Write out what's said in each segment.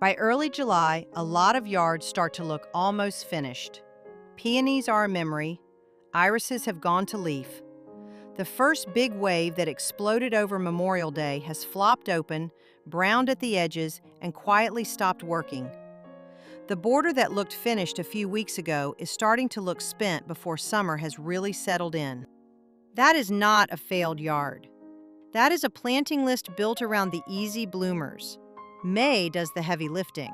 By early July, a lot of yards start to look almost finished. Peonies are a memory. Irises have gone to leaf. The first big wave that exploded over Memorial Day has flopped open, browned at the edges, and quietly stopped working. The border that looked finished a few weeks ago is starting to look spent before summer has really settled in. That is not a failed yard. That is a planting list built around the easy bloomers. May does the heavy lifting.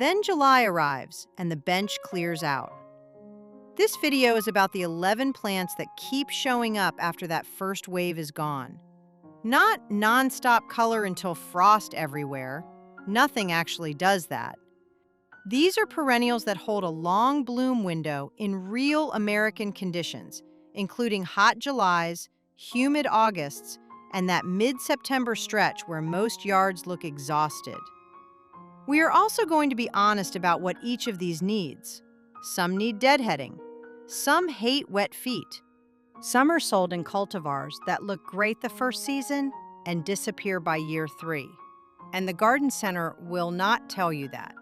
Then July arrives and the bench clears out. This video is about the 11 plants that keep showing up after that first wave is gone. Not nonstop color until frost everywhere. Nothing actually does that. These are perennials that hold a long bloom window in real American conditions, including hot Julys, humid Augusts, and that mid-September stretch where most yards look exhausted. We are also going to be honest about what each of these needs. Some need deadheading. Some hate wet feet. Some are sold in cultivars that look great the first season and disappear by year 3. And the garden center will not tell you that.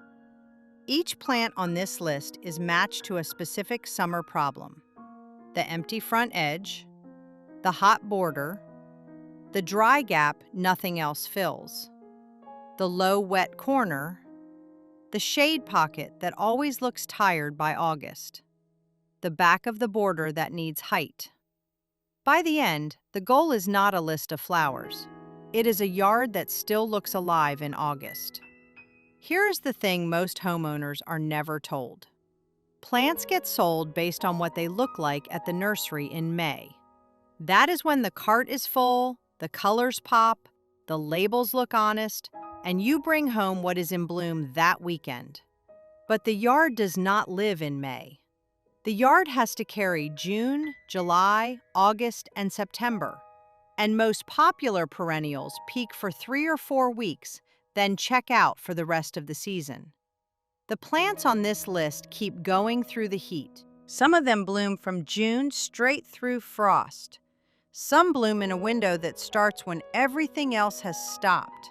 Each plant on this list is matched to a specific summer problem. The empty front edge, the hot border, the dry gap nothing else fills, the low wet corner, the shade pocket that always looks tired by August, the back of the border that needs height. By the end, the goal is not a list of flowers. It is a yard that still looks alive in August. Here is the thing most homeowners are never told. Plants get sold based on what they look like at the nursery in May. That is when the cart is full, the colors pop, the labels look honest, and you bring home what is in bloom that weekend. But the yard does not live in May. The yard has to carry June, July, August, and September. And most popular perennials peak for 3 or 4 weeks, then check out for the rest of the season. The plants on this list keep going through the heat. Some of them bloom from June straight through frost. Some bloom in a window that starts when everything else has stopped.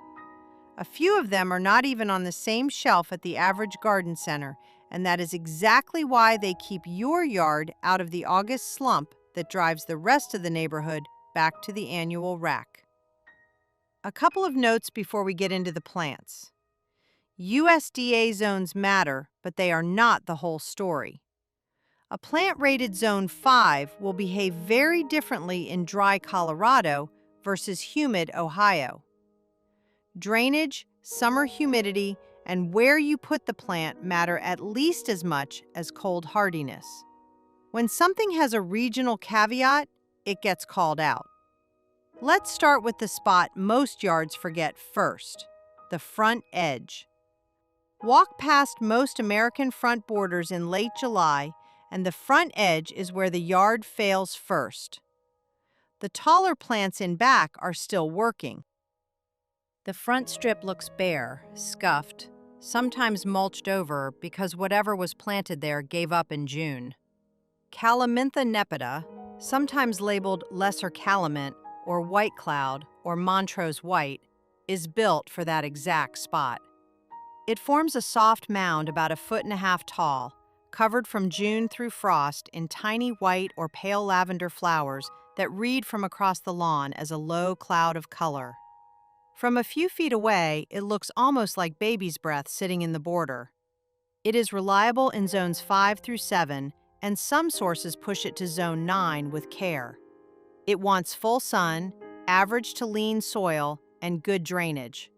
A few of them are not even on the same shelf at the average garden center, and that is exactly why they keep your yard out of the August slump that drives the rest of the neighborhood back to the annual rack. A couple of notes before we get into the plants. USDA zones matter, but they are not the whole story. A plant rated zone 5 will behave very differently in dry Colorado versus humid Ohio. Drainage, summer humidity, and where you put the plant matter at least as much as cold hardiness. When something has a regional caveat, it gets called out. Let's start with the spot most yards forget first, the front edge. Walk past most American front borders in late July, and the front edge is where the yard fails first. The taller plants in back are still working. The front strip looks bare, scuffed, sometimes mulched over because whatever was planted there gave up in June. Calamintha nepeta, sometimes labeled lesser calamint or white cloud or Montrose white, is built for that exact spot. It forms a soft mound about 1.5 feet tall, covered from June through frost in tiny white or pale lavender flowers that read from across the lawn as a low cloud of color. From a few feet away, it looks almost like baby's breath sitting in the border. It is reliable in zones 5 through 7, and some sources push it to zone 9 with care. It wants full sun, average to lean soil, and good drainage.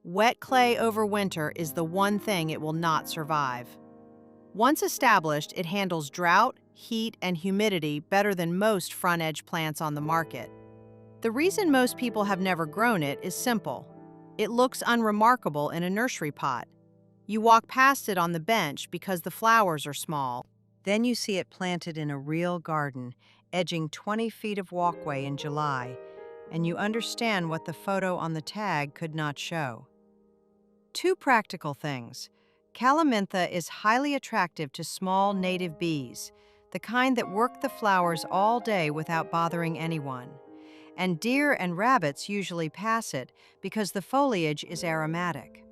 Wet clay over winter is the one thing it will not survive. Once established, it handles drought, heat, and humidity better than most front-edge plants on the market. The reason most people have never grown it is simple. It looks unremarkable in a nursery pot. You walk past it on the bench because the flowers are small. Then you see it planted in a real garden, edging 20 feet of walkway in July, and you understand what the photo on the tag could not show. 2 practical things. Calamintha is highly attractive to small native bees, the kind that work the flowers all day without bothering anyone. And deer and rabbits usually pass it because the foliage is aromatic.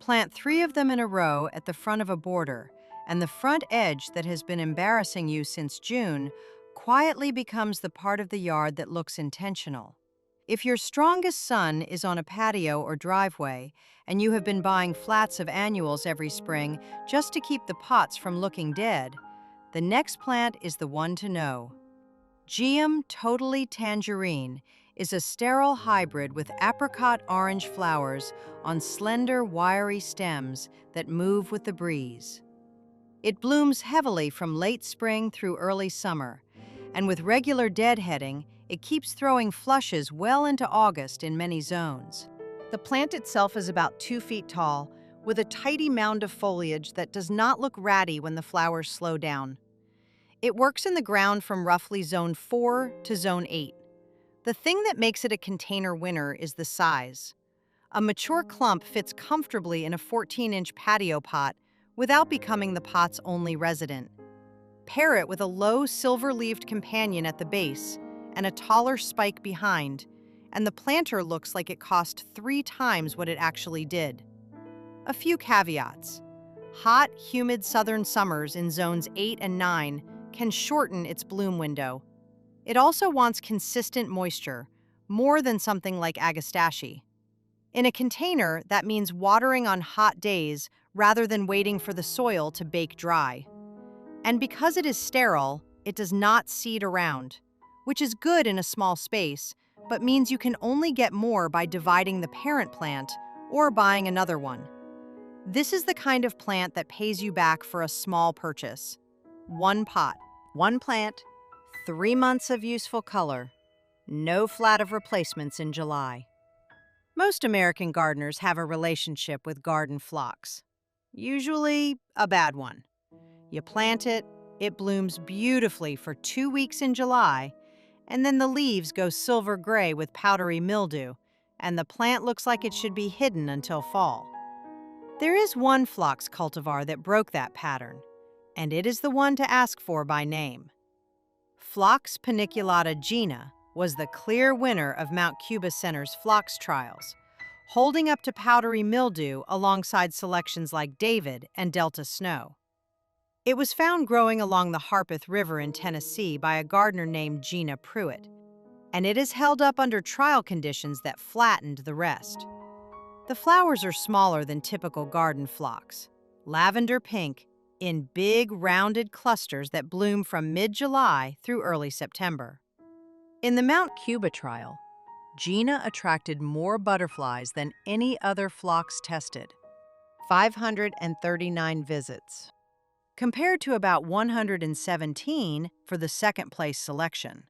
plant 3 of them in a row at the front of a border, and the front edge that has been embarrassing you since June quietly becomes the part of the yard that looks intentional. If your strongest sun is on a patio or driveway, and you have been buying flats of annuals every spring just to keep the pots from looking dead, the next plant is the one to know. Geum totally Tangerine is a sterile hybrid with apricot orange flowers on slender, wiry stems that move with the breeze. It blooms heavily from late spring through early summer, and with regular deadheading, it keeps throwing flushes well into August in many zones. The plant itself is about 2 feet tall, with a tidy mound of foliage that does not look ratty when the flowers slow down. It works in the ground from roughly zone 4 to zone 8. The thing that makes it a container winner is the size. A mature clump fits comfortably in a 14-inch patio pot without becoming the pot's only resident. Pair it with a low silver-leaved companion at the base and a taller spike behind, and the planter looks like it cost 3 times what it actually did. A few caveats. Hot, humid southern summers in zones 8 and 9 can shorten its bloom window. It also wants consistent moisture, more than something like agastache. In a container, that means watering on hot days rather than waiting for the soil to bake dry. And because it is sterile, it does not seed around, which is good in a small space, but means you can only get more by dividing the parent plant or buying another one. This is the kind of plant that pays you back for a small purchase. 1 pot, 1 plant, 3 months of useful color, no flat of replacements in July. Most American gardeners have a relationship with garden phlox, usually a bad one. You plant it, it blooms beautifully for 2 weeks in July, and then the leaves go silver gray with powdery mildew, and the plant looks like it should be hidden until fall. There is one phlox cultivar that broke that pattern, and it is the one to ask for by name. Phlox paniculata Gina was the clear winner of Mount Cuba Center's phlox trials, holding up to powdery mildew alongside selections like David and Delta Snow. It was found growing along the Harpeth River in Tennessee by a gardener named Gina Pruitt, and it is held up under trial conditions that flattened the rest. The flowers are smaller than typical garden phlox, lavender pink, in big rounded clusters that bloom from mid-July through early September. In the Mount Cuba trial, Gina attracted more butterflies than any other phlox tested, 539 visits, compared to about 117 for the second-place selection.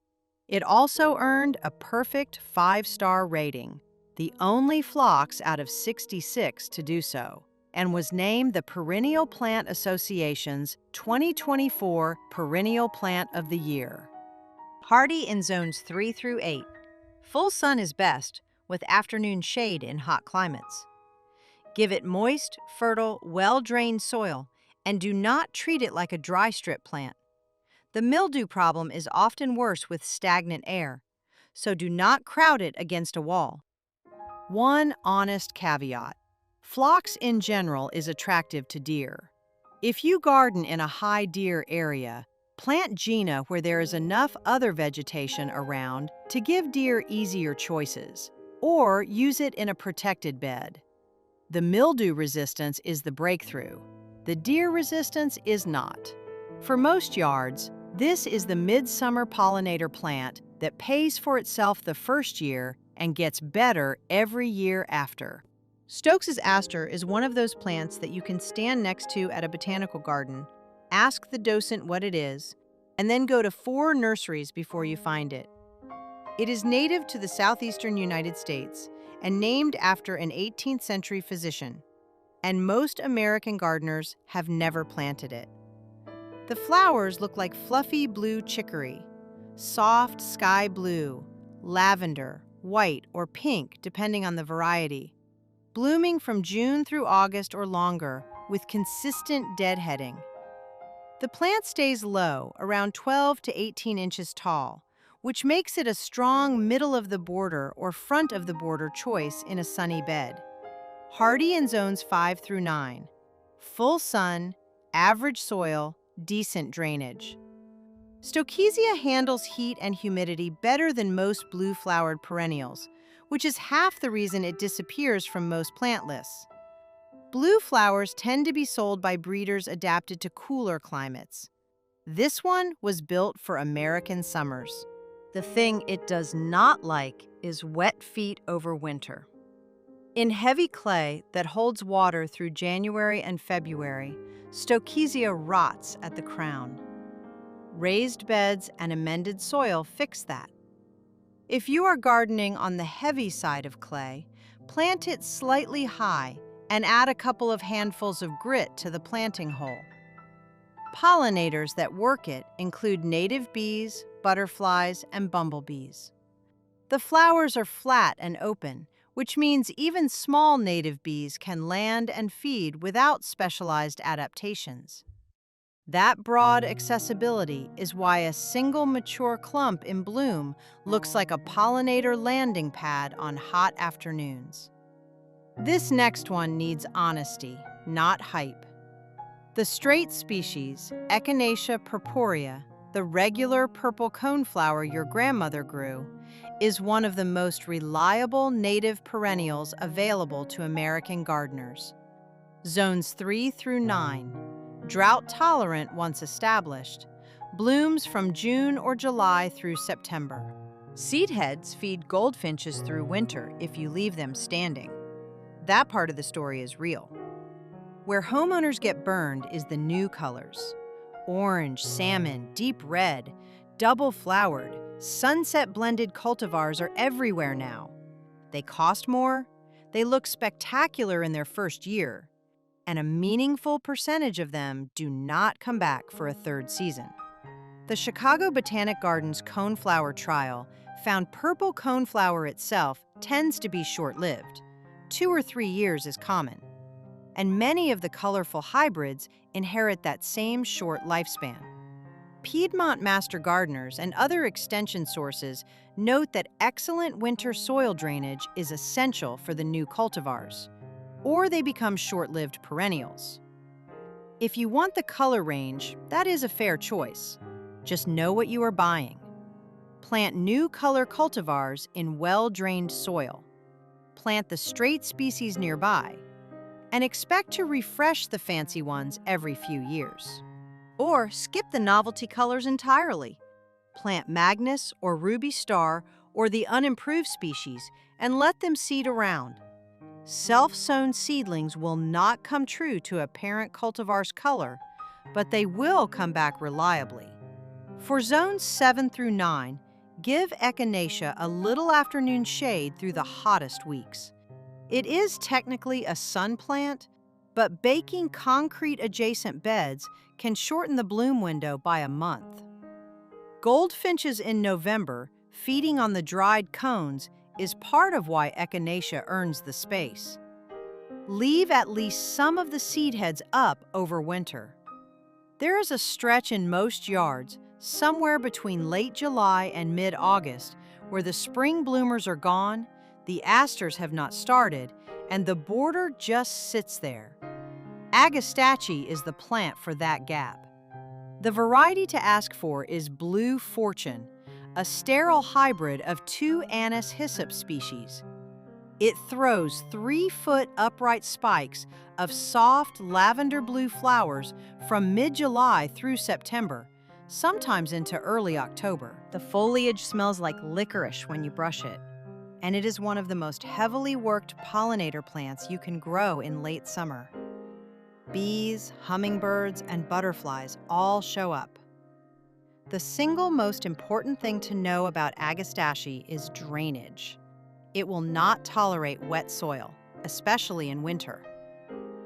It also earned a perfect 5-star rating, the only phlox out of 66 to do so, and was named the Perennial Plant Association's 2024 Perennial Plant of the Year. Hardy in zones 3 through 8. Full sun is best, with afternoon shade in hot climates. Give it moist, fertile, well-drained soil, and do not treat it like a dry strip plant. The mildew problem is often worse with stagnant air, so do not crowd it against a wall. One honest caveat. Phlox in general is attractive to deer. If you garden in a high deer area, plant Gina where there is enough other vegetation around to give deer easier choices, or use it in a protected bed. The mildew resistance is the breakthrough. The deer resistance is not. For most yards, this is the midsummer pollinator plant that pays for itself the first year and gets better every year after. Stokes' aster is one of those plants that you can stand next to at a botanical garden, ask the docent what it is, and then go to 4 nurseries before you find it. It is native to the southeastern United States and named after an 18th century physician, and most American gardeners have never planted it. The flowers look like fluffy blue chicory, soft sky blue, lavender, white, or pink depending on the variety, blooming from June through August or longer with consistent deadheading. The plant stays low, around 12 to 18 inches tall, which makes it a strong middle of the border or front of the border choice in a sunny bed. Hardy in zones 5 through 9. Full sun, average soil, decent drainage. Stokesia handles heat and humidity better than most blue-flowered perennials, which is half the reason it disappears from most plant lists. Blue flowers tend to be sold by breeders adapted to cooler climates. This one was built for American summers. The thing it does not like is wet feet over winter. In heavy clay that holds water through January and February, Stokesia rots at the crown. Raised beds and amended soil fix that. If you are gardening on the heavy side of clay, plant it slightly high and add a couple of handfuls of grit to the planting hole. Pollinators that work it include native bees, butterflies, and bumblebees. The flowers are flat and open, which means even small native bees can land and feed without specialized adaptations. That broad accessibility is why a single mature clump in bloom looks like a pollinator landing pad on hot afternoons. This next one needs honesty, not hype. The straight species, Echinacea purpurea, the regular purple coneflower your grandmother grew, is one of the most reliable native perennials available to American gardeners. Zones 3 through 9, drought-tolerant once established, blooms from June or July through September. Seed heads feed goldfinches through winter if you leave them standing. That part of the story is real. Where homeowners get burned is the new colors. Orange, salmon, deep red, double-flowered, sunset-blended cultivars are everywhere now. They cost more, they look spectacular in their first year, and a meaningful percentage of them do not come back for a third season. The Chicago Botanic Gardens coneflower trial found purple coneflower itself tends to be short-lived. 2 or 3 years is common. And many of the colorful hybrids inherit that same short lifespan. Piedmont master gardeners and other extension sources note that excellent winter soil drainage is essential for the new cultivars, or they become short-lived perennials. If you want the color range, that is a fair choice. Just know what you are buying. Plant new color cultivars in well-drained soil. Plant the straight species nearby, and expect to refresh the fancy ones every few years. Or skip the novelty colors entirely. Plant Magnus or Ruby Star or the unimproved species and let them seed around. Self-sown seedlings will not come true to a parent cultivar's color, but they will come back reliably. For zones 7 through 9, give Echinacea a little afternoon shade through the hottest weeks. It is technically a sun plant, but baking concrete-adjacent beds can shorten the bloom window by a month. Goldfinches in November, feeding on the dried cones, is part of why Echinacea earns the space. Leave at least some of the seed heads up over winter. There is a stretch in most yards, somewhere between late July and mid-August, where the spring bloomers are gone, the asters have not started, and the border just sits there. Agastache is the plant for that gap. The variety to ask for is Blue Fortune, a sterile hybrid of 2 Anise hyssop species. It throws 3-foot upright spikes of soft lavender blue flowers from mid-July through September, sometimes into early October. The foliage smells like licorice when you brush it, and it is one of the most heavily worked pollinator plants you can grow in late summer. Bees, hummingbirds, and butterflies all show up. The single most important thing to know about Agastache is drainage. It will not tolerate wet soil, especially in winter.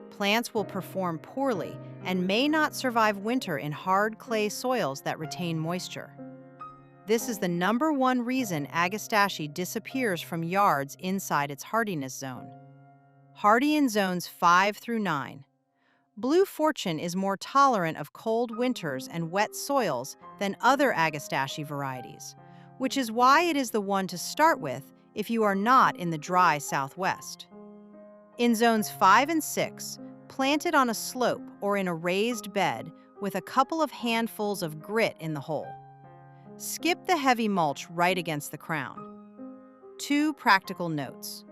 Plants will perform poorly and may not survive winter in hard clay soils that retain moisture. This is the #1 reason Agastache disappears from yards inside its hardiness zone. Hardy in zones 5 through 9. Blue Fortune is more tolerant of cold winters and wet soils than other Agastache varieties, which is why it is the one to start with if you are not in the dry Southwest. In zones 5 and 6, plant it on a slope or in a raised bed with a couple of handfuls of grit in the hole. Skip the heavy mulch right against the crown. 2 practical notes.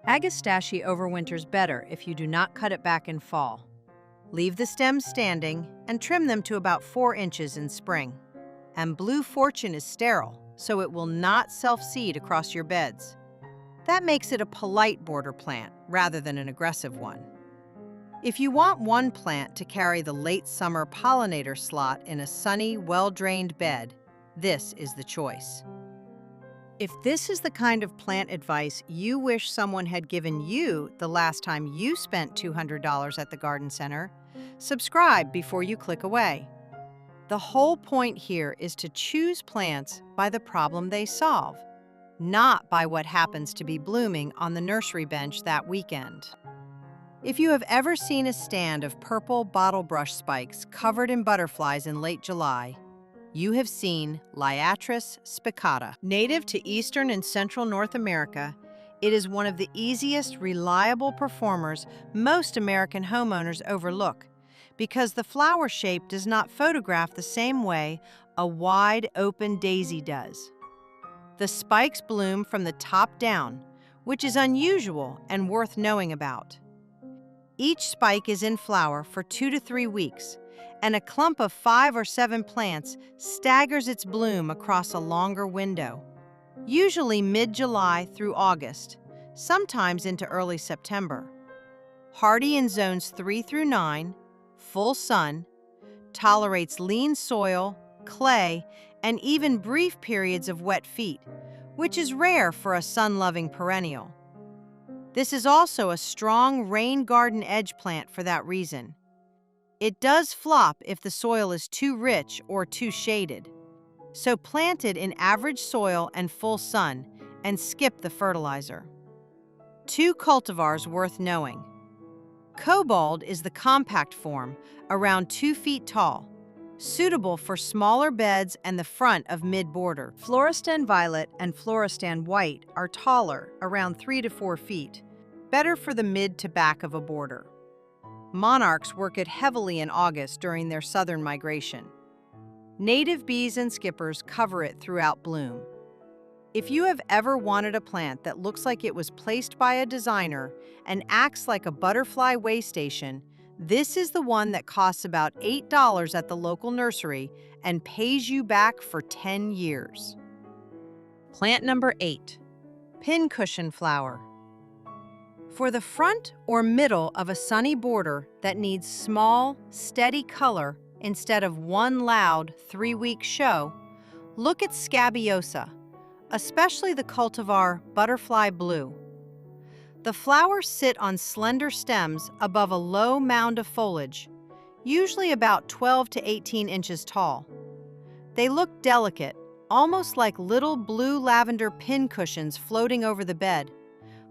Agastache overwinters better if you do not cut it back in fall. Leave the stems standing and trim them to about 4 inches in spring. And Blue Fortune is sterile, so it will not self-seed across your beds. That makes it a polite border plant rather than an aggressive one. If you want one plant to carry the late summer pollinator slot in a sunny, well-drained bed, this is the choice. If this is the kind of plant advice you wish someone had given you the last time you spent $200 at the garden center, subscribe before you click away. The whole point here is to choose plants by the problem they solve, not by what happens to be blooming on the nursery bench that weekend. If you have ever seen a stand of purple bottle brush spikes covered in butterflies in late July, you have seen Liatris spicata. Native to eastern and central North America, it is one of the easiest, reliable performers most American homeowners overlook because the flower shape does not photograph the same way a wide, open daisy does. The spikes bloom from the top down, which is unusual and worth knowing about. Each spike is in flower for 2 to 3 weeks, and a clump of 5 or 7 plants staggers its bloom across a longer window, usually mid-July through August, sometimes into early September. Hardy in zones 3 through 9, full sun, tolerates lean soil, clay, and even brief periods of wet feet, which is rare for a sun-loving perennial. This is also a strong rain garden edge plant for that reason. It does flop if the soil is too rich or too shaded, so plant it in average soil and full sun and skip the fertilizer. 2 cultivars worth knowing. Cobalt is the compact form, around 2 feet tall, suitable for smaller beds and the front of mid-border. Floristan Violet and Floristan White are taller, around 3 to 4 feet, better for the mid to back of a border. Monarchs work it heavily in August during their southern migration. Native bees and skippers cover it throughout bloom. If you have ever wanted a plant that looks like it was placed by a designer and acts like a butterfly way station, this is the one that costs about $8 at the local nursery and pays you back for 10 years. Plant number 8, Pincushion flower. For the front or middle of a sunny border that needs small, steady color instead of one loud 3-week show, look at Scabiosa, especially the cultivar Butterfly Blue. The flowers sit on slender stems above a low mound of foliage, usually about 12 to 18 inches tall. They look delicate, almost like little blue lavender pincushions floating over the bed,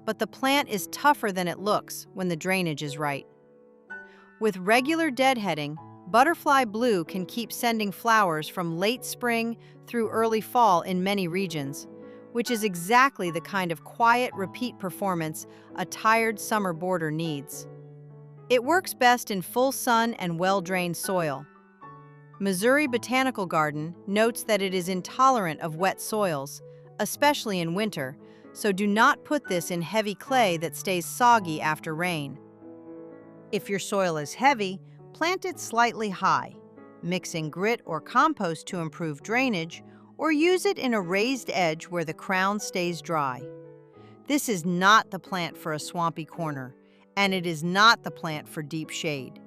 but the plant is tougher than it looks when the drainage is right. With regular deadheading, Butterfly Blue can keep sending flowers from late spring through early fall in many regions, which is exactly the kind of quiet, repeat performance a tired summer border needs. It works best in full sun and well-drained soil. Missouri Botanical Garden notes that it is intolerant of wet soils, especially in winter, so do not put this in heavy clay that stays soggy after rain. If your soil is heavy, plant it slightly high, mixing grit or compost to improve drainage, or use it in a raised edge where the crown stays dry. This is not the plant for a swampy corner, and it is not the plant for deep shade.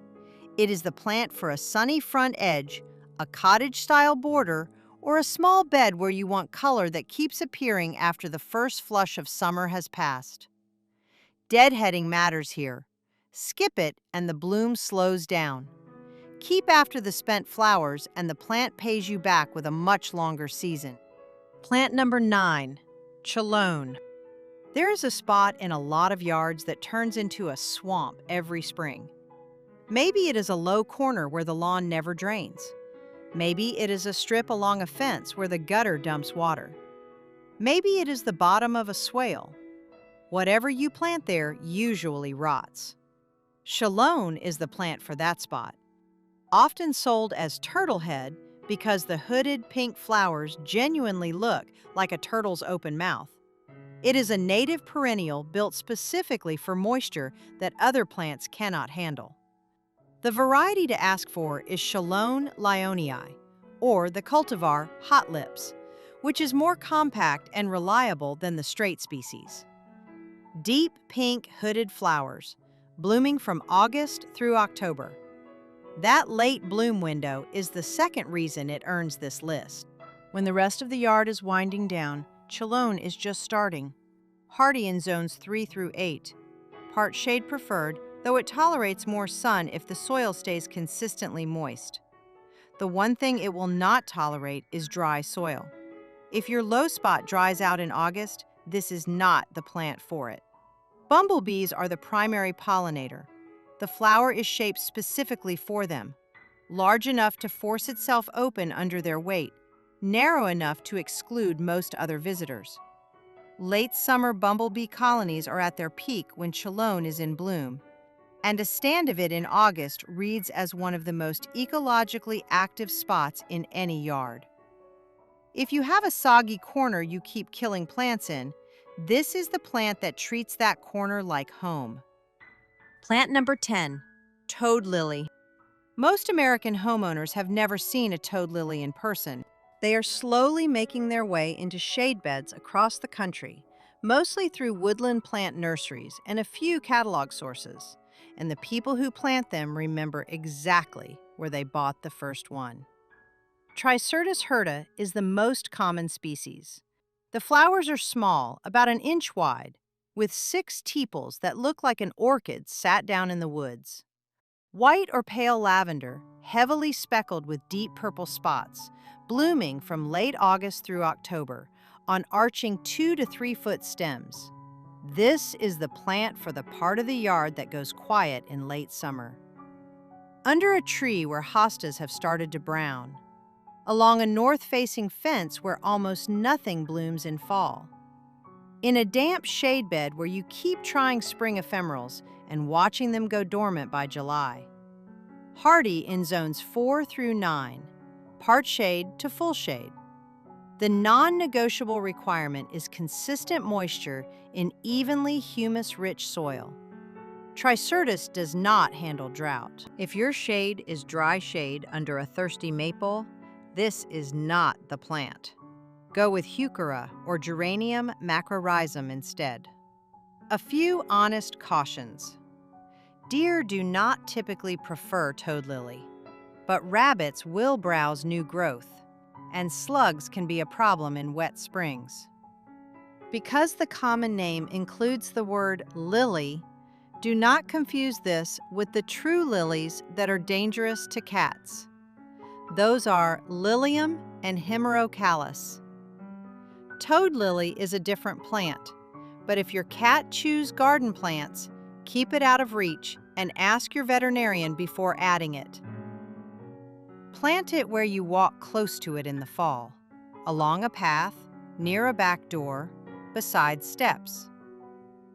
It is the plant for a sunny front edge, a cottage-style border, or a small bed where you want color that keeps appearing after the first flush of summer has passed. Deadheading matters here. Skip it and the bloom slows down. Keep after the spent flowers and the plant pays you back with a much longer season. Plant number 9, Chalone. There is a spot in a lot of yards that turns into a swamp every spring. Maybe it is a low corner where the lawn never drains. Maybe it is a strip along a fence where the gutter dumps water. Maybe it is the bottom of a swale. Whatever you plant there usually rots. Chalone is the plant for that spot. Often sold as turtle head because the hooded pink flowers genuinely look like a turtle's open mouth. It is a native perennial built specifically for moisture that other plants cannot handle. The variety to ask for is Chalone lyonii, or the cultivar hot lips, which is more compact and reliable than the straight species. Deep pink hooded flowers, blooming from August through October. That late bloom window is the second reason it earns this list. When the rest of the yard is winding down, Chalone is just starting. Hardy in zones 3 through 8. Part shade preferred, though it tolerates more sun if the soil stays consistently moist. The one thing it will not tolerate is dry soil. If your low spot dries out in August, this is not the plant for it. Bumblebees are the primary pollinator. The flower is shaped specifically for them, large enough to force itself open under their weight, narrow enough to exclude most other visitors. Late summer bumblebee colonies are at their peak when Chalone is in bloom, and a stand of it in August reads as one of the most ecologically active spots in any yard. If you have a soggy corner you keep killing plants in, this is the plant that treats that corner like home. Plant number 10, toad lily. Most American homeowners have never seen a toad lily in person. They are slowly making their way into shade beds across the country, mostly through woodland plant nurseries and a few catalog sources. And the people who plant them remember exactly where they bought the first one. Tricertus hirta is the most common species. The flowers are small, about an inch wide, with 6 tepals that look like an orchid sat down in the woods. White or pale lavender, heavily speckled with deep purple spots, blooming from late August through October on arching 2 to 3 foot stems. This is the plant for the part of the yard that goes quiet in late summer. Under a tree where hostas have started to brown. Along a north-facing fence where almost nothing blooms in fall. In a damp shade bed where you keep trying spring ephemerals and watching them go dormant by July. Hardy in zones 4 through 9, part shade to full shade. The non-negotiable requirement is consistent moisture in evenly humus-rich soil. Tricertus does not handle drought. If your shade is dry shade under a thirsty maple, this is not the plant. Go with Heuchera or Geranium macrorhizum instead. A few honest cautions. Deer do not typically prefer toad lily, but rabbits will browse new growth, and slugs can be a problem in wet springs. Because the common name includes the word lily, do not confuse this with the true lilies that are dangerous to cats. Those are Lilium and Hemerocallis. Toad lily is a different plant, but if your cat chews garden plants, keep it out of reach and ask your veterinarian before adding it. Plant it where you walk close to it in the fall, along a path, near a back door, beside steps.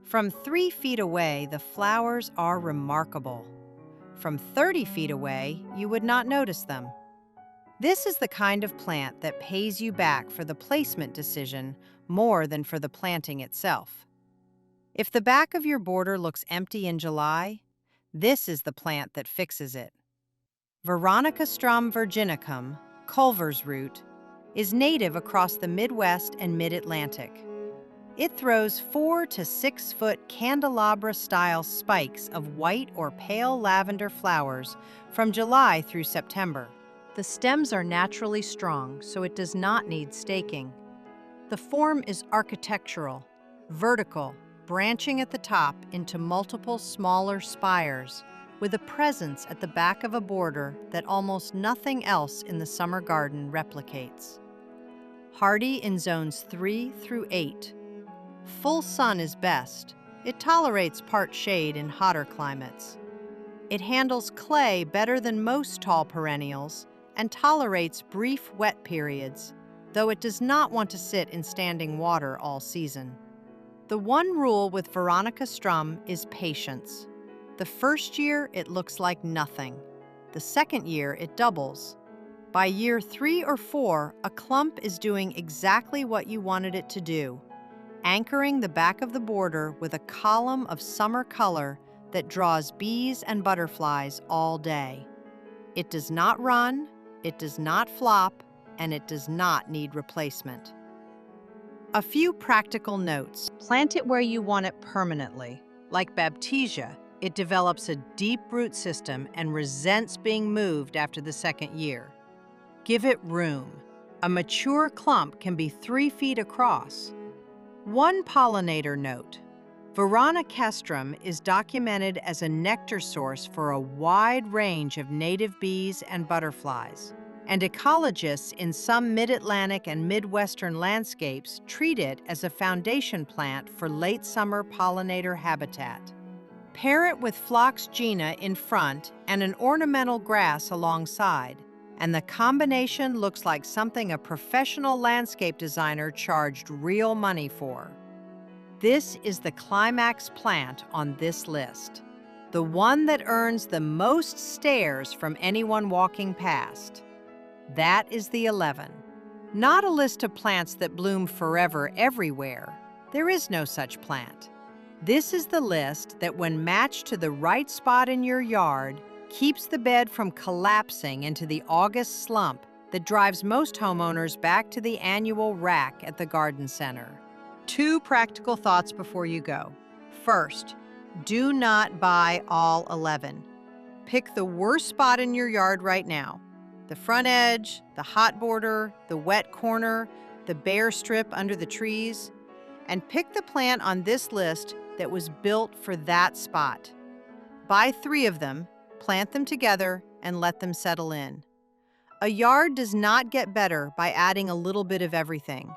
From 3 feet away, the flowers are remarkable. From 30 feet away, you would not notice them. This is the kind of plant that pays you back for the placement decision more than for the planting itself. If the back of your border looks empty in July, this is the plant that fixes it. Veronicastrum virginicum, Culver's root, is native across the Midwest and Mid-Atlantic. It throws 4 to 6 foot candelabra-style spikes of white or pale lavender flowers from July through September. The stems are naturally strong, so it does not need staking. The form is architectural, vertical, branching at the top into multiple smaller spires, with a presence at the back of a border that almost nothing else in the summer garden replicates. Hardy in zones 3 through 8. Full sun is best. It tolerates part shade in hotter climates. It handles clay better than most tall perennials and tolerates brief wet periods, though it does not want to sit in standing water all season. The one rule with Veronica Strum is patience. The first year, it looks like nothing. The second year, it doubles. By year 3 or 4, a clump is doing exactly what you wanted it to do, anchoring the back of the border with a column of summer color that draws bees and butterflies all day. It does not run, it does not flop, and it does not need replacement. A few practical notes. Plant it where you want it permanently. Like Baptisia, it develops a deep root system and resents being moved after the second year. Give it room. A mature clump can be 3 feet across. One pollinator note. Veronica castrum is documented as a nectar source for a wide range of native bees and butterflies, and ecologists in some mid-Atlantic and Midwestern landscapes treat it as a foundation plant for late summer pollinator habitat. Pair it with phlox gina in front and an ornamental grass alongside, and the combination looks like something a professional landscape designer charged real money for. This is the climax plant on this list, the one that earns the most stares from anyone walking past. That is the 11. Not a list of plants that bloom forever everywhere. There is no such plant. This is the list that, when matched to the right spot in your yard, keeps the bed from collapsing into the August slump that drives most homeowners back to the annual rack at the garden center. 2 practical thoughts before you go. First, do not buy all 11. Pick the worst spot in your yard right now. The front edge, the hot border, the wet corner, the bare strip under the trees, and pick the plant on this list that was built for that spot. Buy 3 of them, plant them together, and let them settle in. A yard does not get better by adding a little bit of everything.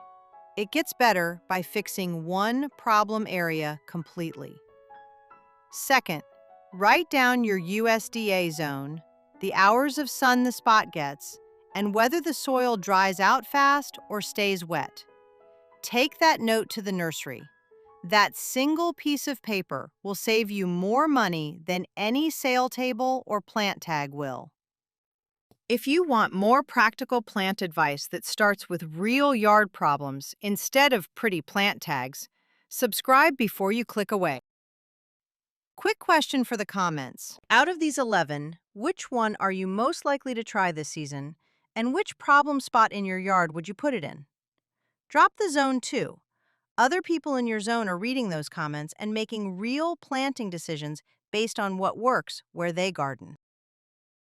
It gets better by fixing one problem area completely. Second, write down your USDA zone, the hours of sun the spot gets, and whether the soil dries out fast or stays wet. Take that note to the nursery. That single piece of paper will save you more money than any sale table or plant tag will. If you want more practical plant advice that starts with real yard problems instead of pretty plant tags, subscribe before you click away. Quick question for the comments. Out of these 11, which one are you most likely to try this season, and which problem spot in your yard would you put it in? Drop the zone too. Other people in your zone are reading those comments and making real planting decisions based on what works where they garden.